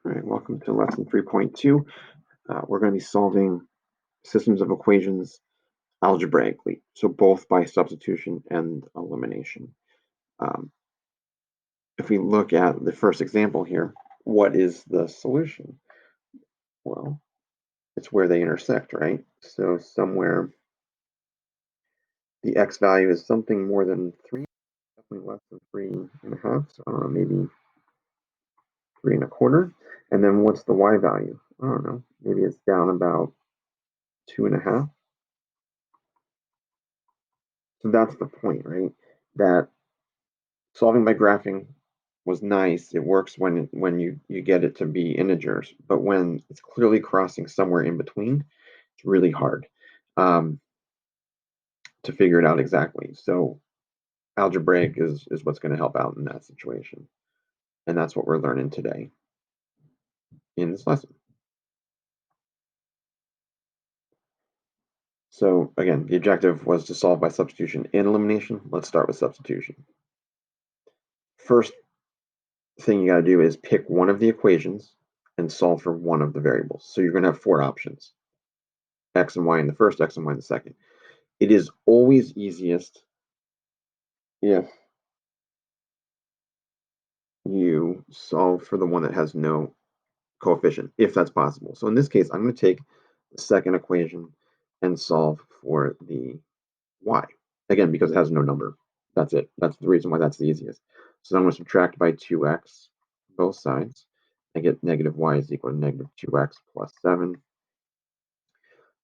All right, welcome to lesson 3.2. We're going to be solving systems of equations algebraically, so both by substitution and elimination. Um, if we look at the first example here, what is the solution? Well, it's where they intersect, right? So somewhere the x value is something more than 3, definitely less than 3.5, so maybe 3.25. And then what's the y value? I don't know, maybe it's down about 2.5. So that's the point, right? That solving by graphing was nice. It works when you get it to be integers, but when it's clearly crossing somewhere in between, it's really hard to figure it out exactly. So algebraic is what's going to help out in that situation, and that's what we're learning today in this lesson. So again, the objective was to solve by substitution and elimination. Let's start with substitution. First thing you got to do is pick one of the equations and solve for one of the variables. So you're going to have 4 options: x and y in the first, x and y in the second. It is always easiest if you solve for the one that has no coefficient, if that's possible. So in this case, I'm going to take the second equation and solve for the y. Again, because it has no number. That's it. That's the reason why that's the easiest. So I'm going to subtract by 2x both sides. I get negative y is equal to negative 2x plus 7.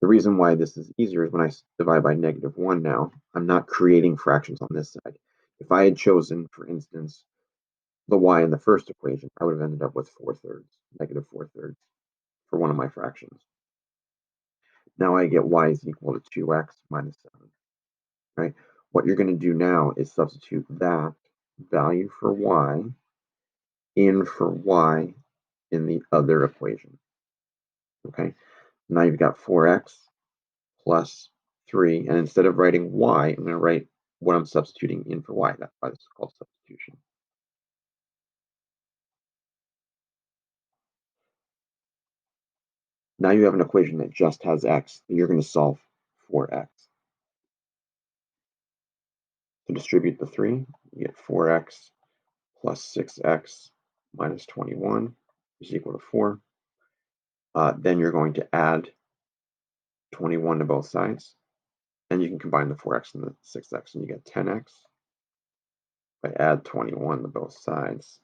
The reason why this is easier is when I divide by negative 1 now, I'm not creating fractions on this side. If I had chosen, for instance, the y in the first equation, I would have ended up with 4/3, negative 4/3 for one of my fractions. Now I get y is equal to 2x minus 7, right? What you're going to do now is substitute that value for y in for y in the other equation, okay? Now you've got 4x plus 3, and instead of writing y, I'm going to write what I'm substituting in for y. That's why this is called substitution. Now you have an equation that just has x. You're going to solve for x. To distribute the 3, you get 4x plus 6x minus 21 is equal to 4. Then you're going to add 21 to both sides, and you can combine the 4x and the 6x, and you get 10x. If I add 21 to both sides,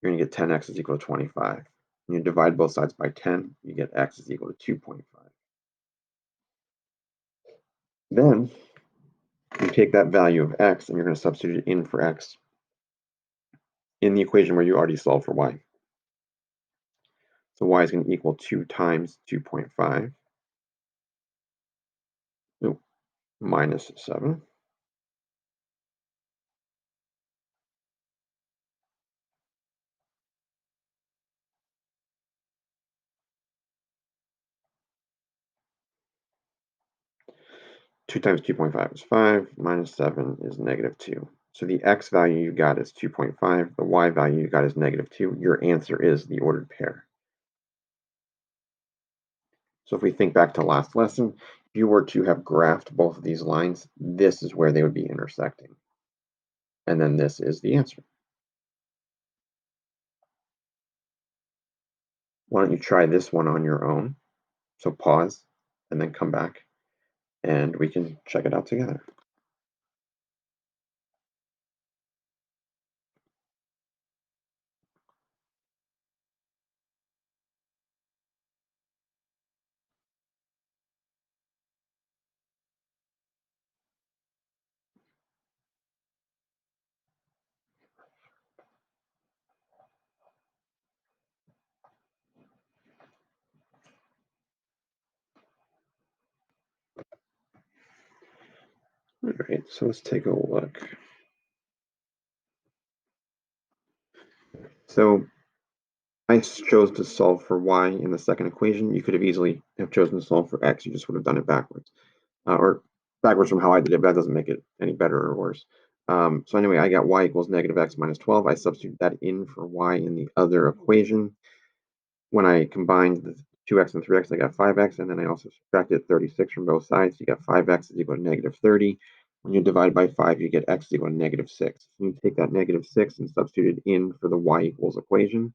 you're going to get 10x is equal to 25. When you divide both sides by 10, you get x is equal to 2.5. Then you take that value of x and you're going to substitute it in for x in the equation where you already solved for y. So y is going to equal 2 times 2.5 minus 7. Two times 2.5 is 5, minus 7 is negative 2. So the x value you got is 2.5, the y value you got is negative 2. Your answer is the ordered pair. So if we think back to last lesson, if you were to have graphed both of these lines, this is where they would be intersecting. And then this is the answer. Why don't you try this one on your own? So pause and then come back and we can check it out together. All right, so let's take a look. So I chose to solve for y in the second equation. You could have easily have chosen to solve for x. You just would have done it backwards, or backwards from how I did it, but that doesn't make it any better or worse. So anyway, I got y equals negative x minus 12. I substitute that in for y in the other equation. When I combined the 2x and 3x, I got 5x, and then I also subtracted 36 from both sides. You got 5x is equal to negative 30. When you divide by 5, you get x is equal to negative 6. So you take that negative 6 and substitute it in for the y equals equation.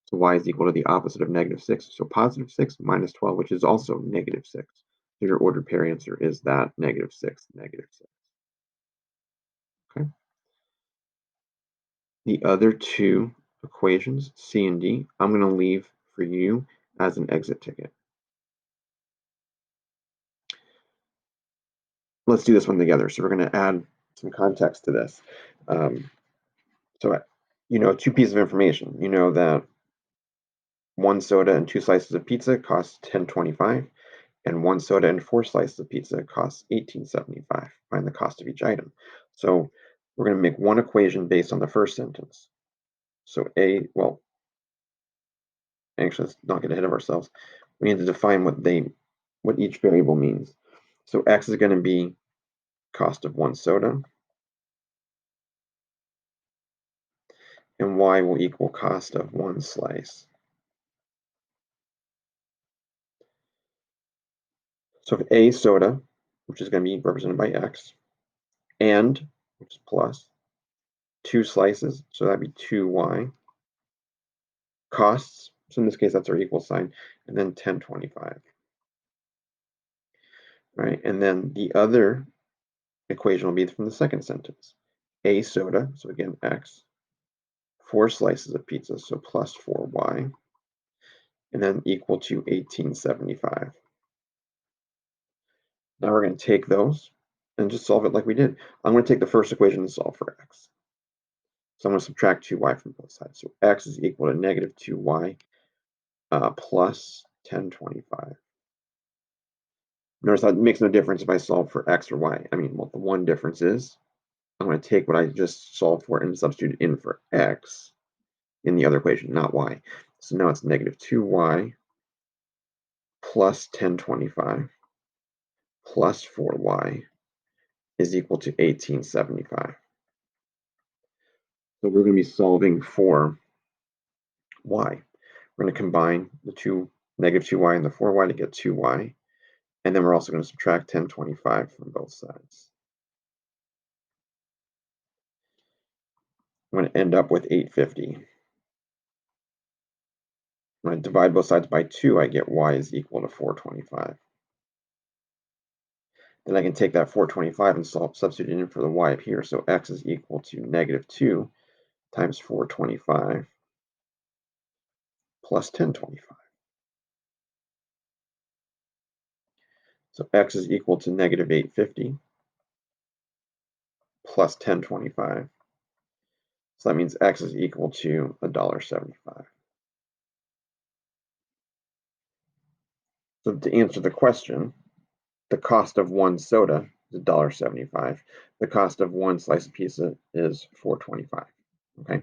So y is equal to the opposite of negative 6. So positive 6 minus 12, which is also negative 6. So your ordered pair answer is that negative 6, negative 6. Okay. The other two equations, C and D, I'm going to leave for you as an exit ticket. Let's do this one together. So we're going to add some context to this. So you know 2 pieces of information. You know that 1 soda and 2 slices of pizza costs $10.25, and 1 soda and 4 slices of pizza costs $18.75. Find the cost of each item. So we're going to make one equation based on the first sentence. So well, actually, let's not get ahead of ourselves. We need to define what each variable means. So x is going to be cost of 1 soda, and y will equal cost of 1 slice. So if A soda, which is going to be represented by x, and, which is plus, 2 slices, so that'd be 2y, costs, so in this case that's our equal sign, and then 10.25. Right, and then the other equation will be from the second sentence. A soda, so again x, 4 slices of pizza, so plus 4y, and then equal to 18.75. Now we're going to take those and just solve it like we did. I'm going to take the first equation and solve for x. So I'm going to subtract 2y from both sides. So x is equal to negative 2y plus 10.25. Notice that it makes no difference if I solve for x or y. I mean, well, the one difference is I'm going to take what I just solved for and substitute in for x in the other equation, not y. So now it's negative 2y plus 10.25 plus 4y is equal to 18.75. So we're going to be solving for y. We're going to combine the negative 2y and the 4y to get 2y. And then we're also going to subtract 10.25 from both sides. I'm going to end up with 850. When I divide both sides by 2, I get y is equal to 425. Then I can take that 425 and substitute in for the y up here. So x is equal to negative 2 times 425 plus 1025. So x is equal to negative 850 plus 1025. So that means x is equal to $1.75. So to answer the question, the cost of 1 soda is $1.75. The cost of 1 slice of pizza is $4.25. Okay.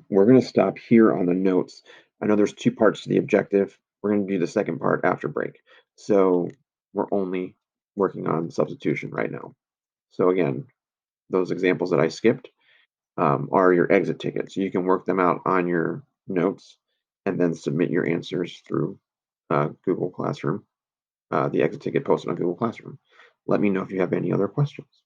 We're going to stop here on the notes. I know there's 2 parts to the objective. We're going to do the second part after break. So we're only working on substitution right now. So again, those examples that I skipped are your exit tickets. So you can work them out on your notes and then submit your answers through Google Classroom, the exit ticket posted on Google Classroom. Let me know if you have any other questions.